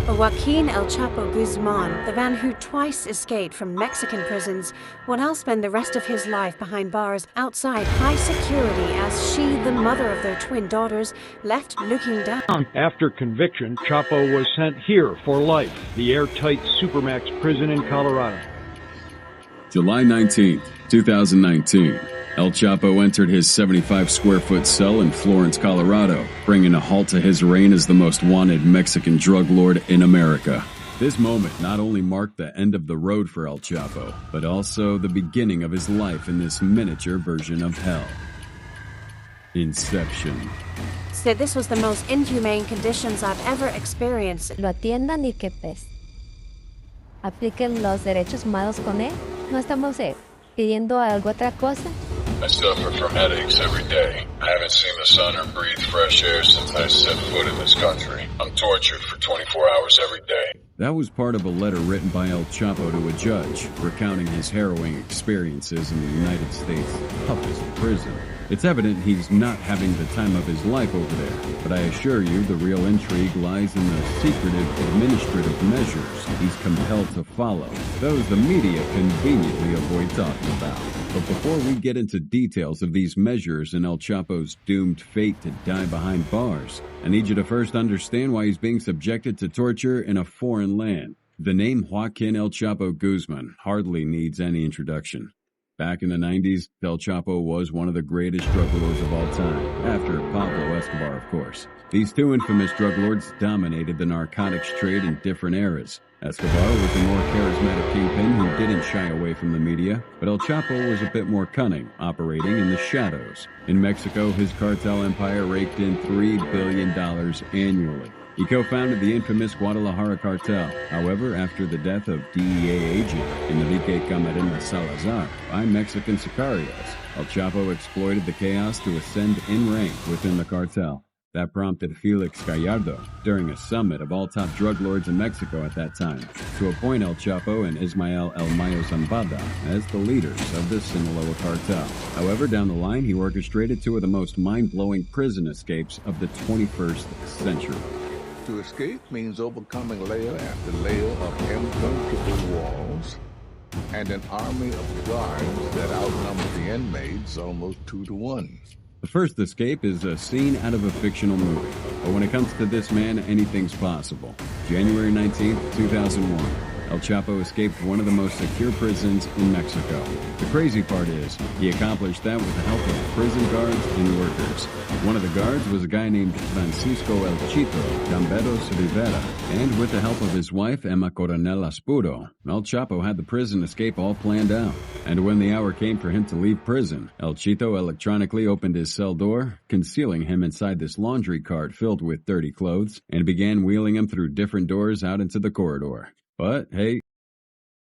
Joaquin El Chapo Guzman, the man who twice escaped from Mexican prisons, will now spend the rest of his life behind bars outside high security as she, the mother of their twin daughters, left looking down. After conviction, Chapo was sent here for life, the airtight Supermax prison in Colorado. July 19th, 2019. El Chapo entered his 75-square-foot cell in Florence, Colorado, bringing a halt to his reign as the most wanted Mexican drug lord in America. This moment not only marked the end of the road for El Chapo, but also the beginning of his life in this miniature version of hell. Inception. Said this was the most inhumane conditions I've ever experienced. Lo atiendan y que pez. Apliquen los derechos humanos con él. No estamos pidiendo algo otra cosa. I suffer from headaches every day. I haven't seen the sun or breathed fresh air since I set foot in this country. I'm tortured for 24 hours every day. That was part of a letter written by El Chapo to a judge, recounting his harrowing experiences in the United States' toughest prison. It's evident he's not having the time of his life over there, but I assure you the real intrigue lies in the secretive administrative measures he's compelled to follow, those the media conveniently avoid talking about. But before we get into details of these measures and El Chapo's doomed fate to die behind bars, I need you to first understand why he's being subjected to torture in a foreign land. The name Joaquin El Chapo Guzman hardly needs any introduction. Back in the 90s, El Chapo was one of the greatest drug lords of all time, after Pablo Escobar, of course. These two infamous drug lords dominated the narcotics trade in different eras. Escobar was a more charismatic kingpin who didn't shy away from the media, but El Chapo was a bit more cunning, operating in the shadows. In Mexico, his cartel empire raked in $3 billion annually. He co-founded the infamous Guadalajara cartel. However, after the death of DEA agent Enrique Camarena Salazar by Mexican sicarios, El Chapo exploited the chaos to ascend in rank within the cartel. That prompted Felix Gallardo, during a summit of all top drug lords in Mexico at that time, to appoint El Chapo and Ismael El Mayo Zambada as the leaders of the Sinaloa cartel. However, down the line, he orchestrated two of the most mind-blowing prison escapes of the 21st century. To escape means overcoming layer after layer of impenetrable walls and an army of guards that outnumber the inmates almost 2 to 1. The first escape is a scene out of a fictional movie, but when it comes to this man, anything's possible. January 19th, 2001. El Chapo escaped one of the most secure prisons in Mexico. The crazy part is, he accomplished that with the help of prison guards and workers. One of the guards was a guy named Francisco El Chito Gamberos Rivera, and with the help of his wife, Emma Coronel Aspuro, El Chapo had the prison escape all planned out. And when the hour came for him to leave prison, El Chito electronically opened his cell door, concealing him inside this laundry cart filled with dirty clothes, and began wheeling him through different doors out into the corridor. But, hey,